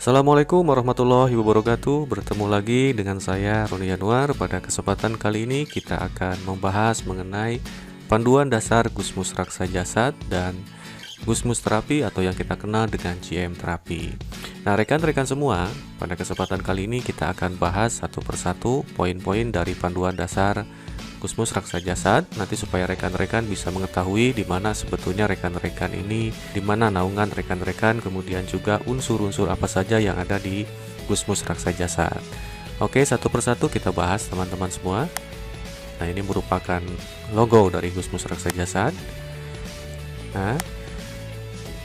Assalamualaikum warahmatullahi wabarakatuh. Bertemu lagi dengan saya Roni Yanuar. Pada kesempatan kali ini kita akan membahas mengenai panduan dasar Gusmus Raksa Jasad dan Gusmus terapi atau yang kita kenal dengan GM terapi. Nah, rekan-rekan semua, pada kesempatan kali ini kita akan bahas satu persatu poin-poin dari panduan dasar Gusmus Raksa Jasad, nanti supaya rekan-rekan bisa mengetahui di mana sebetulnya rekan-rekan ini, di mana naungan rekan-rekan, kemudian juga unsur-unsur apa saja yang ada di Gusmus Raksa Jasad. Oke, satu persatu kita bahas teman-teman semua. Nah, ini merupakan logo dari Gusmus Raksa Jasad.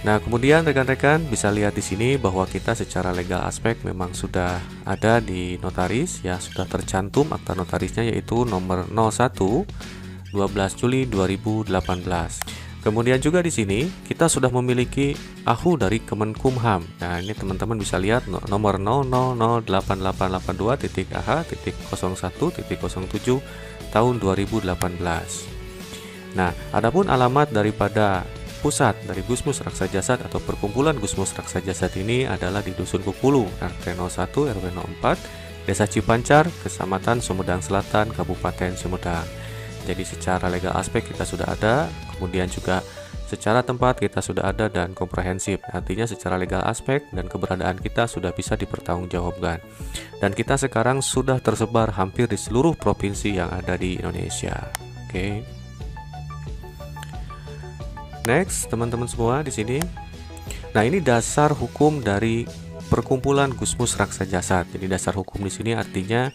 Nah, kemudian rekan-rekan bisa lihat di sini bahwa kita secara legal aspek memang sudah ada di notaris, ya, sudah tercantum akta notarisnya yaitu nomor 01 12 Juli 2018. Kemudian juga di sini kita sudah memiliki AHU dari Kemenkumham. Nah, ini teman-teman bisa lihat nomor 00088.AH.01.07 tahun 2018. Nah, adapun alamat daripada pusat dari Gusmus Raksa Jasad atau perkumpulan Gusmus Raksa Jasad ini adalah di Dusun Kukulu, RT 01 RW 04, Desa Cipancar, Kecamatan Sumedang Selatan, Kabupaten Sumedang. Jadi secara legal aspek kita sudah ada, kemudian juga secara tempat kita sudah ada dan komprehensif. Artinya secara legal aspek dan keberadaan kita sudah bisa dipertanggungjawabkan. Dan kita sekarang sudah tersebar hampir di seluruh provinsi yang ada di Indonesia. Oke. Next, teman-teman semua di sini. Nah, ini dasar hukum dari perkumpulan Gusmus Raksa Jasad. Jadi dasar hukum di sini artinya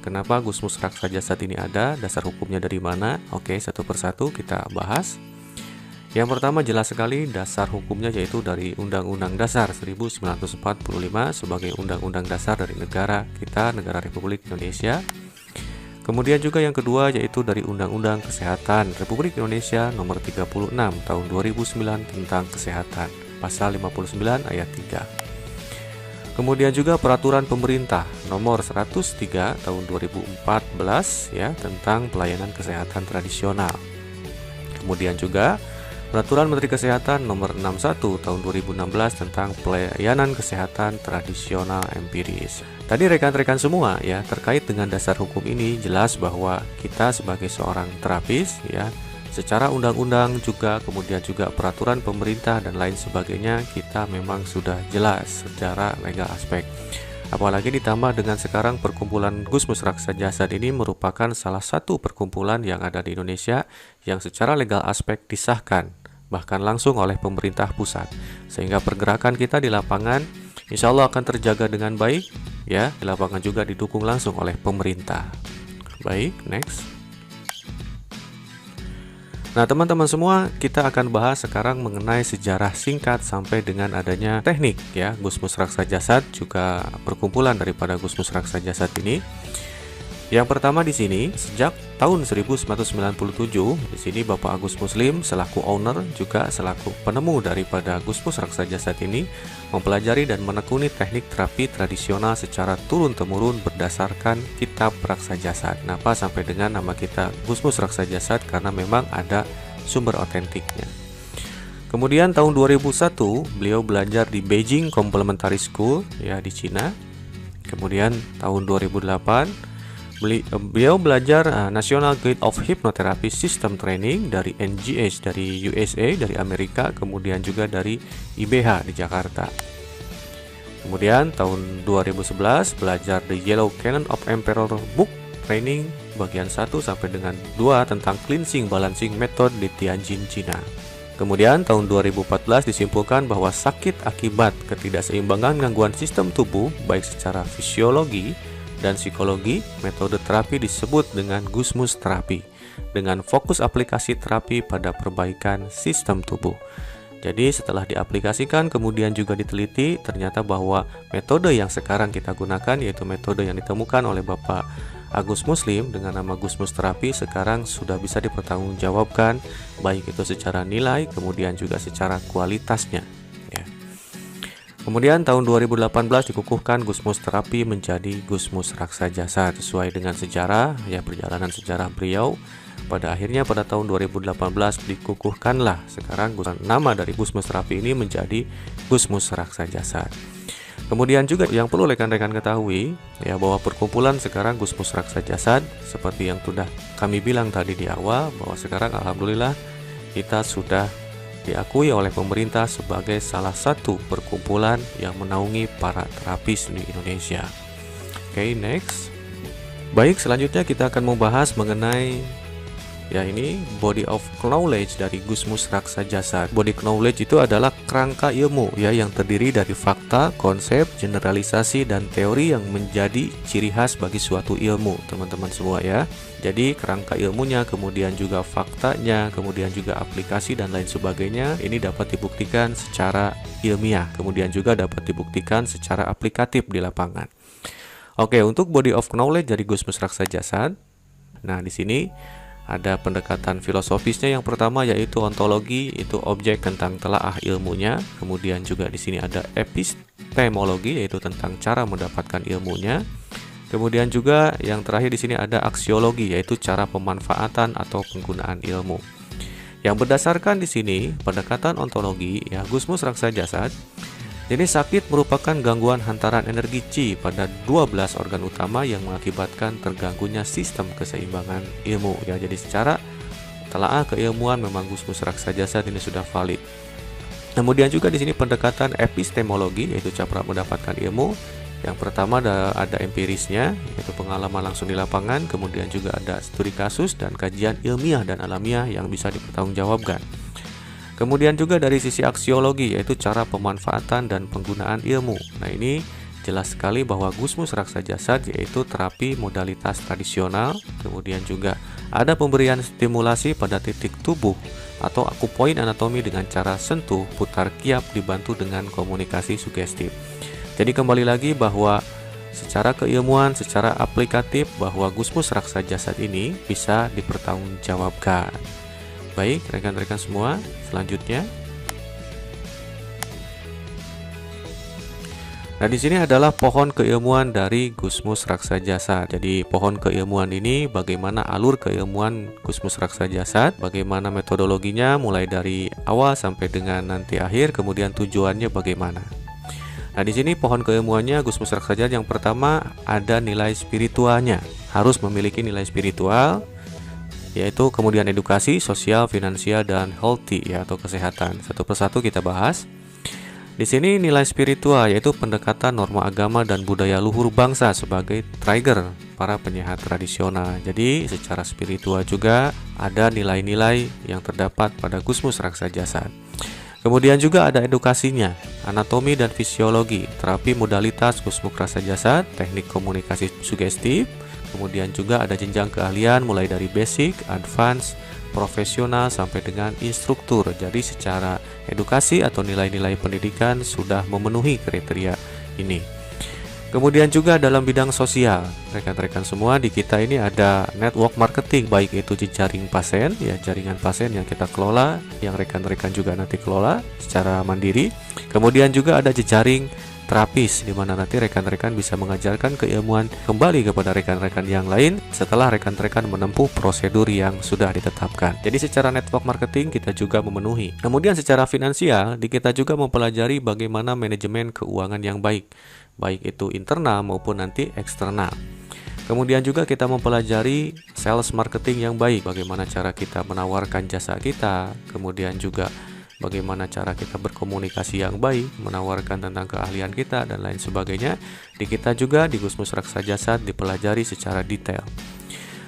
kenapa Gusmus Raksa Jasad ini ada, dasar hukumnya dari mana. Oke, satu persatu kita bahas. Yang pertama jelas sekali dasar hukumnya yaitu dari Undang-Undang Dasar 1945 sebagai undang-undang dasar dari negara kita, negara Republik Indonesia. Kemudian juga yang kedua yaitu dari Undang-Undang Kesehatan Republik Indonesia nomor 36 tahun 2009 tentang kesehatan, pasal 59 ayat 3. Kemudian juga peraturan pemerintah nomor 103 tahun 2014 ya tentang pelayanan kesehatan tradisional. Kemudian juga peraturan Menteri Kesehatan nomor 61 tahun 2016 tentang pelayanan kesehatan tradisional empiris. Tadi rekan-rekan semua ya, terkait dengan dasar hukum ini jelas bahwa kita sebagai seorang terapis ya, secara undang-undang juga kemudian juga peraturan pemerintah dan lain sebagainya kita memang sudah jelas secara legal aspek. Apalagi ditambah dengan sekarang perkumpulan Gusmus Raksa Jasad ini merupakan salah satu perkumpulan yang ada di Indonesia yang secara legal aspek disahkan bahkan langsung oleh pemerintah pusat, sehingga pergerakan kita di lapangan insya Allah akan terjaga dengan baik ya, di lapangan juga didukung langsung oleh pemerintah. Baik, next. Nah, teman-teman semua, kita akan bahas sekarang mengenai sejarah singkat sampai dengan adanya teknik ya Gusmus Raksa Jasad, juga perkumpulan daripada Gusmus Raksa Jasad ini. Yang pertama di sini, sejak tahun 1997, di sini Bapak Agus Muslim selaku owner juga selaku penemu daripada Gusmus Raksa Jasad ini mempelajari dan menekuni teknik terapi tradisional secara turun-temurun berdasarkan kitab Raksa Jasad. Kenapa sampai dengan nama kita Gusmus Raksa Jasad? Karena memang ada sumber otentiknya. Kemudian tahun 2001 beliau belajar di Beijing Complementary School ya di Cina. Kemudian tahun 2008 beliau belajar National Guide of Hypnotherapy System Training dari NGH dari USA, dari Amerika, kemudian juga dari IBH di Jakarta. Kemudian tahun 2011 belajar The Yellow Canon of Emperor Book Training bagian 1 sampai dengan 2 tentang Cleansing Balancing Method di Tianjin, Cina. Kemudian tahun 2014 disimpulkan bahwa sakit akibat ketidakseimbangan gangguan sistem tubuh baik secara fisiologi dan psikologi, metode terapi disebut dengan Gusmus terapi dengan fokus aplikasi terapi pada perbaikan sistem tubuh. Jadi setelah diaplikasikan kemudian juga diteliti, ternyata bahwa metode yang sekarang kita gunakan yaitu metode yang ditemukan oleh Bapak Agus Muslim dengan nama Gusmus terapi sekarang sudah bisa dipertanggungjawabkan baik itu secara nilai kemudian juga secara kualitasnya. Kemudian tahun 2018 dikukuhkan Gusmus terapi menjadi Gusmus Raksa Jasad sesuai dengan sejarah ya, perjalanan sejarah beliau. Pada akhirnya pada tahun 2018 dikukuhkanlah sekarang nama dari Gusmus terapi ini menjadi Gusmus Raksa Jasad. Kemudian juga yang perlu rekan-rekan ketahui ya, bahwa perkumpulan sekarang Gusmus Raksa Jasad seperti yang sudah kami bilang tadi di awal, bahwa sekarang alhamdulillah kita sudah diakui oleh pemerintah sebagai salah satu perkumpulan yang menaungi para terapis di Indonesia. Oke, next. Baik, selanjutnya kita akan membahas mengenai ini body of knowledge dari Gusmus Raksa Jasad. Body knowledge itu adalah kerangka ilmu yang terdiri dari fakta, konsep, generalisasi, dan teori yang menjadi ciri khas bagi suatu ilmu, teman-teman semua ya. Jadi kerangka ilmunya, kemudian juga faktanya, kemudian juga aplikasi dan lain sebagainya, ini dapat dibuktikan secara ilmiah, kemudian juga dapat dibuktikan secara aplikatif di lapangan. Oke, untuk body of knowledge dari Gusmus Raksa Jasad, nah di sini ada pendekatan filosofisnya. Yang pertama yaitu ontologi, itu objek tentang telaah ilmunya. Kemudian juga di sini ada epistemologi, yaitu tentang cara mendapatkan ilmunya. Kemudian juga yang terakhir di sini ada aksiologi, yaitu cara pemanfaatan atau penggunaan ilmu. Yang berdasarkan di sini pendekatan ontologi Gusmus Raksa Jasad, jenis sakit merupakan gangguan hantaran energi Qi pada 12 organ utama yang mengakibatkan terganggunya sistem keseimbangan ilmu Jadi secara telaah keilmuan memang Gusmus Raksa Jasad ini sudah valid. Kemudian juga di sini pendekatan epistemologi, yaitu cara mendapatkan ilmu. Yang pertama ada empirisnya, yaitu pengalaman langsung di lapangan. Kemudian juga ada studi kasus dan kajian ilmiah dan alamiah yang bisa dipertanggungjawabkan. Kemudian juga dari sisi aksiologi, yaitu cara pemanfaatan dan penggunaan ilmu. Nah, ini jelas sekali bahwa Gusmus Raksa Jasad yaitu terapi modalitas tradisional. Kemudian juga ada pemberian stimulasi pada titik tubuh atau akupoin anatomi dengan cara sentuh, putar kiap dibantu dengan komunikasi sugestif. Jadi kembali lagi bahwa secara keilmuan, secara aplikatif, bahwa Gusmus Raksa Jasad ini bisa dipertanggungjawabkan. Baik, rekan-rekan semua, selanjutnya. Nah, di sini adalah pohon keilmuan dari Gusmus Raksa Jasad. Jadi, pohon keilmuan ini bagaimana alur keilmuan Gusmus Raksa Jasad, bagaimana metodologinya mulai dari awal sampai dengan nanti akhir, kemudian tujuannya bagaimana. Nah, di sini pohon keilmuannya Gusmus Raksa Jasad yang pertama ada nilai spiritualnya. Harus memiliki nilai spiritual, yaitu kemudian edukasi, sosial, finansial, dan healthy atau kesehatan. Satu persatu kita bahas. Di sini nilai spiritual yaitu pendekatan norma agama dan budaya luhur bangsa sebagai trigger para penyehat tradisional. Jadi secara spiritual juga ada nilai-nilai yang terdapat pada Gusmus Raksa Jasad. Kemudian juga ada edukasinya, anatomi dan fisiologi, terapi modalitas Gusmus Raksa Jasad, teknik komunikasi sugestif. Kemudian juga ada jenjang keahlian mulai dari basic, advance, profesional sampai dengan instruktur. Jadi secara edukasi atau nilai-nilai pendidikan sudah memenuhi kriteria ini. Kemudian juga dalam bidang sosial, rekan-rekan semua, di kita ini ada network marketing, baik itu jejaring pasien, jaringan pasien yang kita kelola, yang rekan-rekan juga nanti kelola secara mandiri. Kemudian juga ada jejaring terapis, di mana nanti rekan-rekan bisa mengajarkan keilmuan kembali kepada rekan-rekan yang lain setelah rekan-rekan menempuh prosedur yang sudah ditetapkan. Jadi secara network marketing kita juga memenuhi. Kemudian secara finansial, di kita juga mempelajari bagaimana manajemen keuangan yang baik itu internal maupun nanti eksternal. Kemudian juga kita mempelajari sales marketing yang baik, bagaimana cara kita menawarkan jasa kita, kemudian juga bagaimana cara kita berkomunikasi yang baik, menawarkan tentang keahlian kita dan lain sebagainya. Di kita juga di Gusmus Raksa Jasad dipelajari secara detail.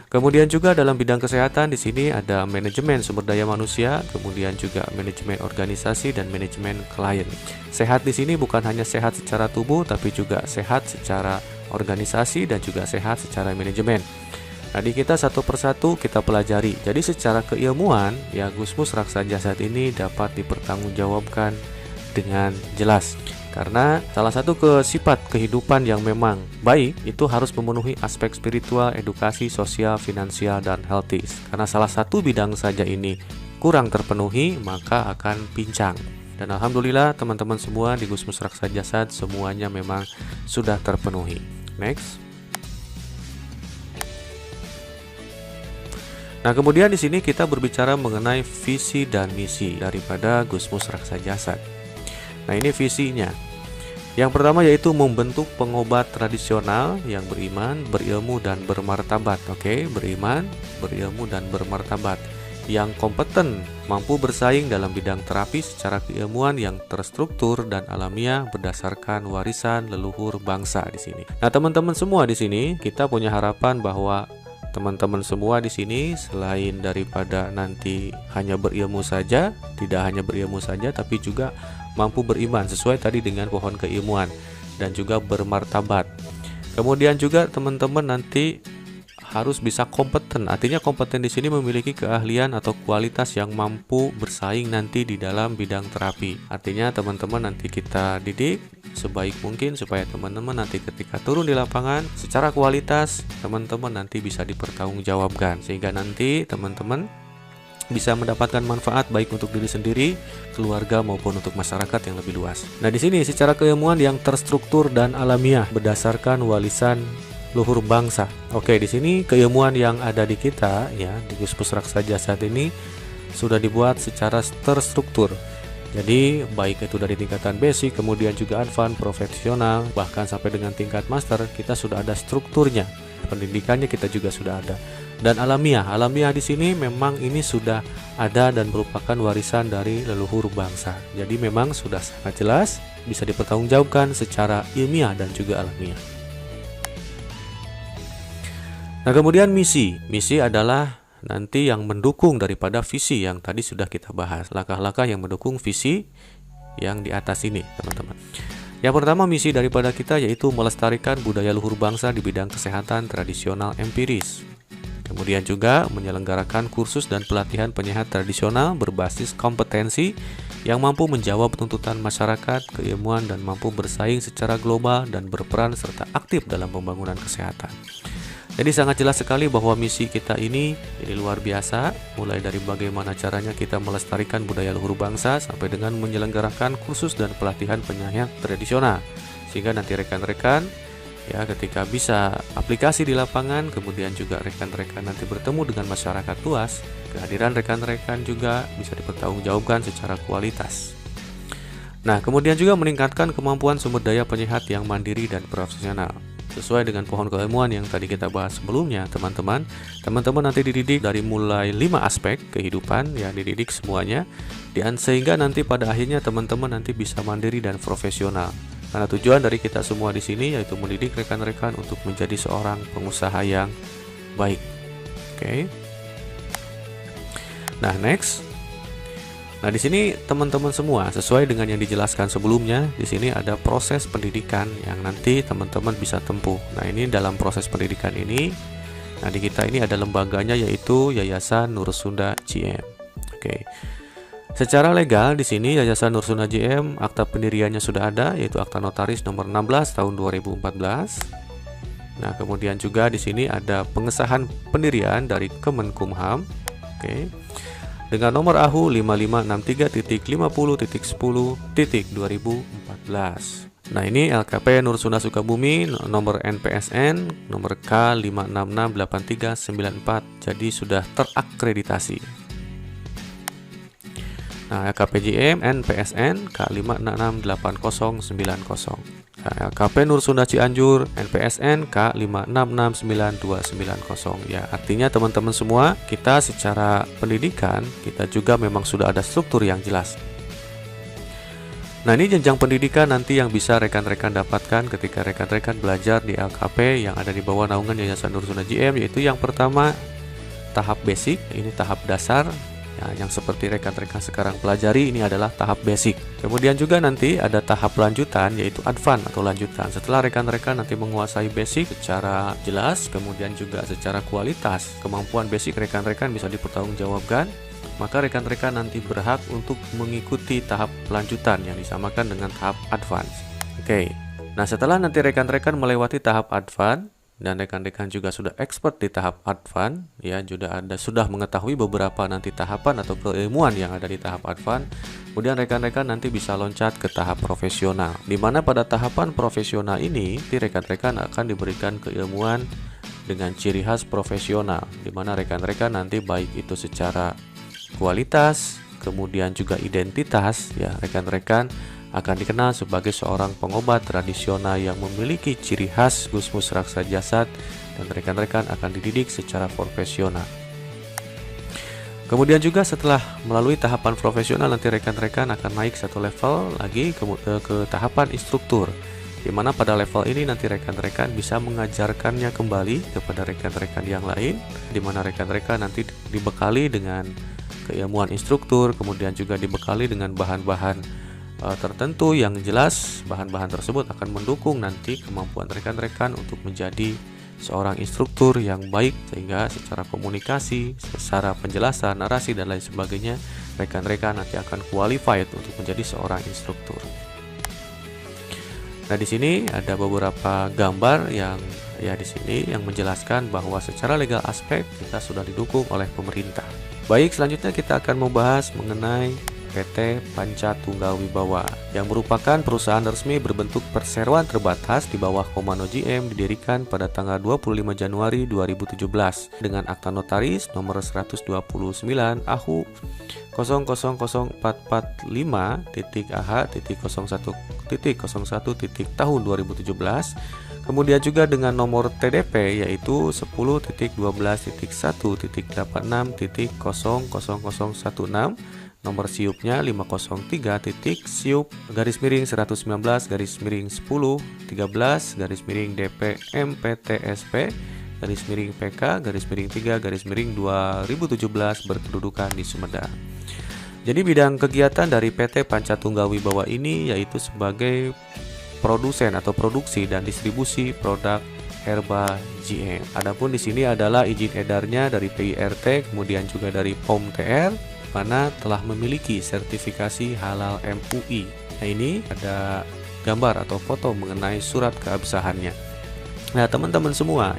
Kemudian juga dalam bidang kesehatan di sini ada manajemen sumber daya manusia, kemudian juga manajemen organisasi dan manajemen klien. Sehat di sini bukan hanya sehat secara tubuh, tapi juga sehat secara organisasi dan juga sehat secara manajemen. Nah, di kita satu persatu kita pelajari. Jadi secara keilmuan Gusmus Raksa Jasad ini dapat dipertanggungjawabkan dengan jelas. Karena salah satu sifat kehidupan yang memang baik itu harus memenuhi aspek spiritual, edukasi, sosial, finansial, dan healthy. Karena salah satu bidang saja ini kurang terpenuhi, maka akan pincang. Dan alhamdulillah teman-teman semua di Gusmus Raksa Jasad semuanya memang sudah terpenuhi. Next. Nah, kemudian di sini kita berbicara mengenai visi dan misi daripada Gusmus Raksa Jasad. Nah, ini visinya. Yang pertama yaitu membentuk pengobat tradisional yang beriman, berilmu, dan bermartabat. Oke, beriman, berilmu, dan bermartabat. Yang kompeten, mampu bersaing dalam bidang terapi secara keilmuan yang terstruktur dan alamiah berdasarkan warisan leluhur bangsa di sini. Nah, teman-teman semua di sini, kita punya harapan bahwa teman-teman semua di sini selain daripada nanti hanya berilmu saja, tidak hanya berilmu saja, tapi juga mampu beriman sesuai tadi dengan pohon keilmuan dan juga bermartabat. Kemudian juga teman-teman nanti harus bisa kompeten. Artinya kompeten di sini memiliki keahlian atau kualitas yang mampu bersaing nanti di dalam bidang terapi. Artinya teman-teman nanti kita didik sebaik mungkin supaya teman-teman nanti ketika turun di lapangan secara kualitas teman-teman nanti bisa dipertanggungjawabkan sehingga nanti teman-teman bisa mendapatkan manfaat baik untuk diri sendiri, keluarga maupun untuk masyarakat yang lebih luas. Nah, di sini secara keilmuan yang terstruktur dan alamiah berdasarkan warisan luhur bangsa. Oke, di sini keilmuan yang ada di kita ya di Gus Pusraksa Jasad ini sudah dibuat secara terstruktur. Jadi baik itu dari tingkatan basic, kemudian juga advance, profesional, bahkan sampai dengan tingkat master, kita sudah ada strukturnya. Pendidikannya kita juga sudah ada. Dan alamiah di sini memang ini sudah ada dan merupakan warisan dari leluhur bangsa. Jadi memang sudah sangat jelas bisa dipertanggungjawabkan secara ilmiah dan juga alamiah. Nah, kemudian misi adalah nanti yang mendukung daripada visi yang tadi sudah kita bahas. Langkah-langkah yang mendukung visi yang di atas ini, teman-teman. Yang pertama, misi daripada kita yaitu melestarikan budaya luhur bangsa di bidang kesehatan tradisional empiris. Kemudian juga menyelenggarakan kursus dan pelatihan penyehat tradisional berbasis kompetensi yang mampu menjawab tuntutan masyarakat, keilmuan, dan mampu bersaing secara global dan berperan serta aktif dalam pembangunan kesehatan. Jadi sangat jelas sekali bahwa misi kita ini luar biasa, mulai dari bagaimana caranya kita melestarikan budaya luhur bangsa sampai dengan menyelenggarakan kursus dan pelatihan penyehat tradisional. Sehingga nanti rekan-rekan ya ketika bisa aplikasi di lapangan, kemudian juga rekan-rekan nanti bertemu dengan masyarakat luas, kehadiran rekan-rekan juga bisa dipertanggungjawabkan secara kualitas. Nah, kemudian juga meningkatkan kemampuan sumber daya penyehat yang mandiri dan profesional. Sesuai dengan pohon keilmuan yang tadi kita bahas sebelumnya, teman-teman nanti dididik dari mulai 5 aspek kehidupan ya, dididik semuanya sehingga nanti pada akhirnya teman-teman nanti bisa mandiri dan profesional. Karena tujuan dari kita semua di sini yaitu mendidik rekan-rekan untuk menjadi seorang pengusaha yang baik. Oke. Nah, next. Nah, di sini teman-teman semua sesuai dengan yang dijelaskan sebelumnya, di sini ada proses pendidikan yang nanti teman-teman bisa tempuh. Nah, ini dalam proses pendidikan ini, nah di kita ini ada lembaganya yaitu Yayasan Nur Sunda JM. Oke. Secara legal di sini Yayasan Nur Sunda JM akta pendiriannya sudah ada yaitu akta notaris nomor 16 tahun 2014. Nah, kemudian juga di sini ada pengesahan pendirian dari Kemenkumham. Oke. Dengan nomor AHU 5563.50.10.2014. Nah, ini LKP Nur Sunda Sukabumi, nomor NPSN nomor K5668394. Jadi sudah terakreditasi. Nah, LKPJM NPSN K5668090. Nah, LKP Nur Sunda Cianjur NPSN K5669290. Ya, artinya teman-teman semua, kita secara pendidikan kita juga memang sudah ada struktur yang jelas. Nah, ini jenjang pendidikan nanti yang bisa rekan-rekan dapatkan ketika rekan-rekan belajar di LKP yang ada di bawah naungan Yayasan Nur Sunda JM, yaitu yang pertama tahap basic, ini tahap dasar. Nah, yang seperti rekan-rekan sekarang pelajari ini adalah tahap basic. Kemudian juga nanti ada tahap lanjutan yaitu advance atau lanjutan. Setelah rekan-rekan nanti menguasai basic secara jelas, kemudian juga secara kualitas, kemampuan basic rekan-rekan bisa dipertanggungjawabkan, maka rekan-rekan nanti berhak untuk mengikuti tahap lanjutan yang disamakan dengan tahap advance. Oke. Nah, setelah nanti rekan-rekan melewati tahap advance dan rekan-rekan juga sudah expert di tahap advance ya, sudah mengetahui beberapa nanti tahapan atau keilmuan yang ada di tahap advance, kemudian rekan-rekan nanti bisa loncat ke tahap profesional, di mana pada tahapan profesional ini rekan-rekan akan diberikan keilmuan dengan ciri khas profesional, di mana rekan-rekan nanti baik itu secara kualitas kemudian juga identitas ya, rekan-rekan akan dikenal sebagai seorang pengobat tradisional yang memiliki ciri khas Gusmus Raksa Jasad dan rekan-rekan akan dididik secara profesional. Kemudian juga setelah melalui tahapan profesional, nanti rekan-rekan akan naik satu level lagi ke tahapan instruktur, di mana pada level ini nanti rekan-rekan bisa mengajarkannya kembali kepada rekan-rekan yang lain, di mana rekan-rekan nanti dibekali dengan keilmuan instruktur, kemudian juga dibekali dengan bahan-bahan tertentu yang jelas bahan-bahan tersebut akan mendukung nanti kemampuan rekan-rekan untuk menjadi seorang instruktur yang baik, sehingga secara komunikasi, secara penjelasan, narasi dan lain sebagainya rekan-rekan nanti akan qualified untuk menjadi seorang instruktur. Nah, di sini ada beberapa gambar yang di sini yang menjelaskan bahwa secara legal aspek kita sudah didukung oleh pemerintah. Baik, selanjutnya kita akan membahas mengenai PT Panca Tunggal Wibawa yang merupakan perusahaan resmi berbentuk perseroan terbatas di bawah Komando GM, didirikan pada tanggal 25 Januari 2017 dengan akta notaris nomor 129 AHU 000445.AH.01.tahun 2017, kemudian juga dengan nomor TDP yaitu 10.12.1.86.00016, nomor siupnya 503.10/10/DP/MPTSP/PK/3/2017 berkedudukan di Sumedang. Jadi bidang kegiatan dari PT Panca Tunggal Wibawa ini yaitu sebagai produsen atau produksi dan distribusi produk herba GM. Adapun di sini adalah izin edarnya dari PIRT, kemudian juga dari POM TR, mana telah memiliki sertifikasi halal MUI. Nah, ini ada gambar atau foto mengenai surat keabsahannya. Nah, teman-teman semua,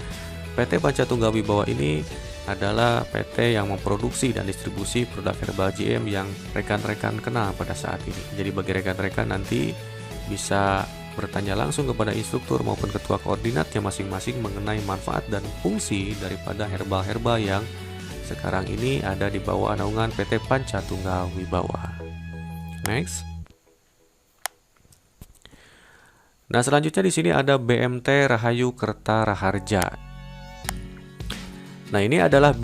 PT Panca Tunggal Wibawa ini adalah PT yang memproduksi dan distribusi produk herbal GM yang rekan-rekan kenal pada saat ini. Jadi bagi rekan-rekan nanti bisa bertanya langsung kepada instruktur maupun ketua koordinatnya masing-masing mengenai manfaat dan fungsi daripada herbal-herbal yang sekarang ini ada di bawah naungan PT Panca Tunggal Wibawa. Next. Nah, selanjutnya di sini ada BMT Rahayu Kerta Raharja. Nah, ini adalah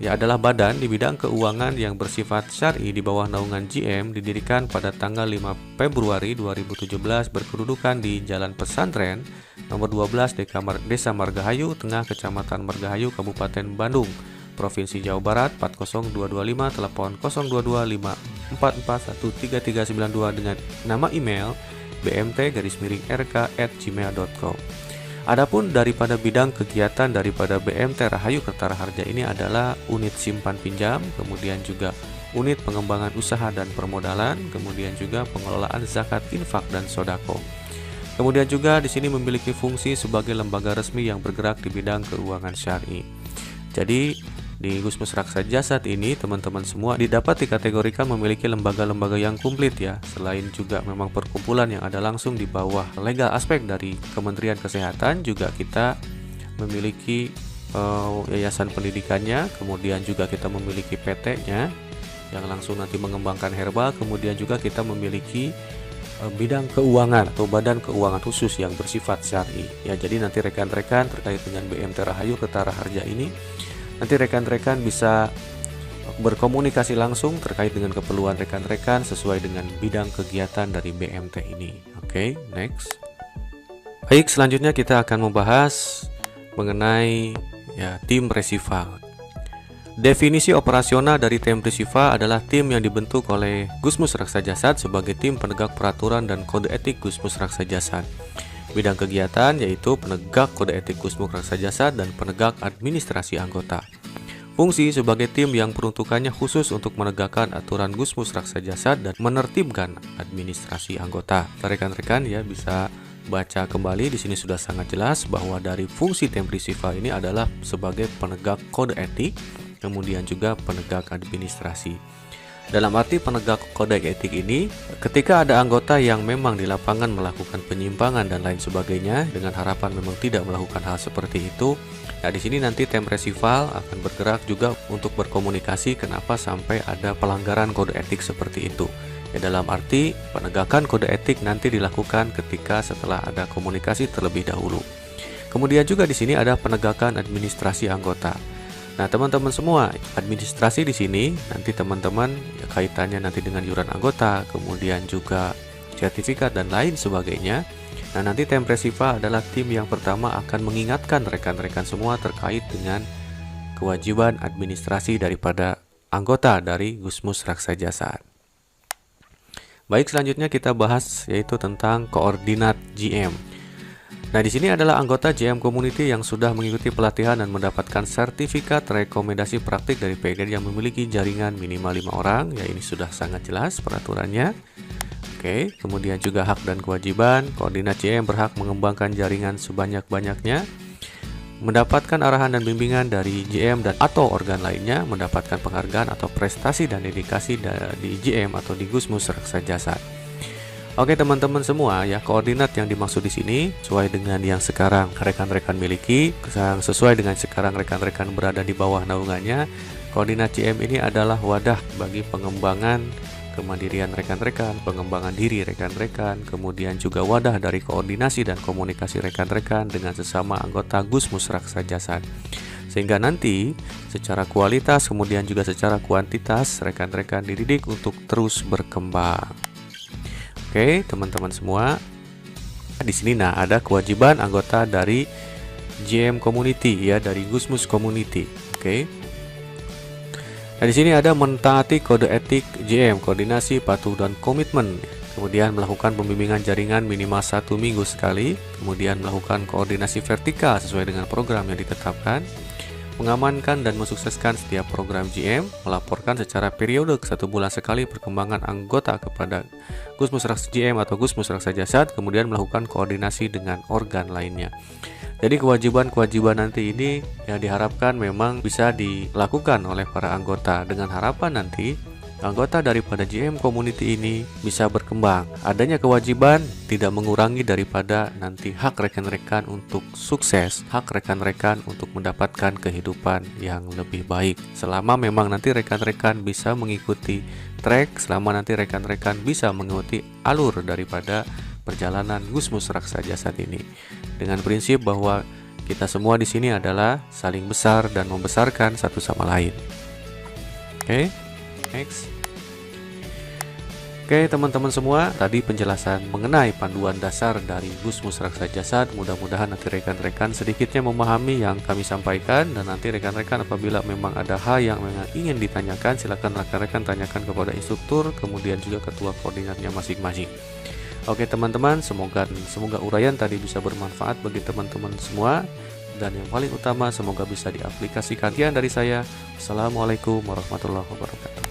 adalah badan di bidang keuangan yang bersifat syar'i di bawah naungan GM, didirikan pada tanggal 5 Februari 2017, berkedudukan di Jalan Pesantren nomor 12 Desa Margahayu Tengah, Kecamatan Margahayu, Kabupaten Bandung, Provinsi Jawa Barat 40225, telepon 02254413392 dengan nama email bmt_rk@gmail.com. Adapun daripada bidang kegiatan daripada BMT Rahayu Kerta Raharja ini adalah unit simpan pinjam, kemudian juga unit pengembangan usaha dan permodalan, kemudian juga pengelolaan zakat, infak dan sodako. Kemudian juga di sini memiliki fungsi sebagai lembaga resmi yang bergerak di bidang keuangan syar'i. Jadi di Gusmus Raksa Jasad ini teman-teman semua didapat dikategorikan memiliki lembaga-lembaga yang komplit ya. Selain juga memang perkumpulan yang ada langsung di bawah legal aspek dari Kementerian Kesehatan, juga kita memiliki yayasan pendidikannya, kemudian juga kita memiliki PT-nya yang langsung nanti mengembangkan herbal, kemudian juga kita memiliki bidang keuangan atau badan keuangan khusus yang bersifat syar'i. Ya, jadi nanti rekan-rekan terkait dengan BMT Rahayu Kerta Raharja ini, nanti rekan-rekan bisa berkomunikasi langsung terkait dengan keperluan rekan-rekan sesuai dengan bidang kegiatan dari BMT ini. Oke, next. Baik, selanjutnya kita akan membahas mengenai tim Resiva. Definisi operasional dari tim Resiva adalah tim yang dibentuk oleh Gusmus Raksa Jasad sebagai tim penegak peraturan dan kode etik Gusmus Raksa Jasad. Bidang kegiatan yaitu penegak kode etik Gusmus Raksa Jasad dan penegak administrasi anggota. Fungsi sebagai tim yang peruntukannya khusus untuk menegakkan aturan Gusmus Raksa Jasad dan menertibkan administrasi anggota. Rekan-rekan ya bisa baca kembali, di sini sudah sangat jelas bahwa dari fungsi tim Resiva ini adalah sebagai penegak kode etik, kemudian juga penegak administrasi. Dalam arti penegak kode etik ini, ketika ada anggota yang memang di lapangan melakukan penyimpangan dan lain sebagainya dengan harapan memang tidak melakukan hal seperti itu, nah di sini nanti tim Resival akan bergerak juga untuk berkomunikasi kenapa sampai ada pelanggaran kode etik seperti itu. Ya, dalam arti penegakan kode etik nanti dilakukan ketika setelah ada komunikasi terlebih dahulu. Kemudian juga di sini ada penegakan administrasi anggota. Nah, teman-teman semua, administrasi di sini nanti teman-teman ya, kaitannya nanti dengan iuran anggota, kemudian juga sertifikat dan lain sebagainya. Nah, nanti Tempresipa adalah tim yang pertama akan mengingatkan rekan-rekan semua terkait dengan kewajiban administrasi daripada anggota dari Gusmus Raksajasa. Baik, selanjutnya kita bahas yaitu tentang koordinat GM. Nah, di sini adalah anggota GM Community yang sudah mengikuti pelatihan dan mendapatkan sertifikat rekomendasi praktik dari PGD yang memiliki jaringan minimal 5 orang. Ya, ini sudah sangat jelas peraturannya. Oke, kemudian juga hak dan kewajiban. Koordinat GM berhak mengembangkan jaringan sebanyak-banyaknya, mendapatkan arahan dan bimbingan dari GM dan atau organ lainnya, mendapatkan penghargaan atau prestasi dan dedikasi di GM atau di Gusmus Raksajasa. Oke teman-teman semua, ya koordinat yang dimaksud di sini sesuai dengan yang sekarang rekan-rekan miliki, sesuai dengan sekarang rekan-rekan berada di bawah naungannya. Koordinat GM ini adalah wadah bagi pengembangan kemandirian rekan-rekan, pengembangan diri rekan-rekan, kemudian juga wadah dari koordinasi dan komunikasi rekan-rekan dengan sesama anggota Gusmus Raksajasa. Sehingga nanti secara kualitas kemudian juga secara kuantitas rekan-rekan dididik untuk terus berkembang. Oke, teman-teman semua. Di sini ada kewajiban anggota dari GM Community ya, dari Gusmus Community. Oke. Nah, di sini ada mentaati kode etik GM, koordinasi, patuh dan komitmen. Kemudian melakukan pembimbingan jaringan minimal 1 minggu sekali, kemudian melakukan koordinasi vertikal sesuai dengan program yang ditetapkan. Mengamankan dan mensukseskan setiap program GM, melaporkan secara periode 1 bulan sekali perkembangan anggota kepada Gusmus Raksajasa GM atau Gusmus Raksajasa, kemudian melakukan koordinasi dengan organ lainnya. Jadi kewajiban-kewajiban nanti ini yang diharapkan memang bisa dilakukan oleh para anggota dengan harapan nanti anggota daripada GM Community ini bisa berkembang. Adanya kewajiban tidak mengurangi daripada nanti hak rekan-rekan untuk sukses, hak rekan-rekan untuk mendapatkan kehidupan yang lebih baik. Selama memang nanti rekan-rekan bisa mengikuti track, selama nanti rekan-rekan bisa mengikuti alur daripada perjalanan Gusmus Raksajasa ini. Dengan prinsip bahwa kita semua di sini adalah saling besar dan membesarkan satu sama lain. Oke. Next. Oke teman-teman semua, tadi penjelasan mengenai panduan dasar dari Gusmus Raksajasa. Mudah-mudahan nanti rekan-rekan sedikitnya memahami yang kami sampaikan, dan nanti rekan-rekan apabila memang ada hal yang memang ingin ditanyakan, silakan rekan-rekan tanyakan kepada instruktur, kemudian juga ketua koordinatnya masing-masing. Oke teman-teman, semoga uraian tadi bisa bermanfaat bagi teman-teman semua. Dan yang paling utama, semoga bisa diaplikasikan. Sekian dari saya. Assalamualaikum warahmatullahi wabarakatuh.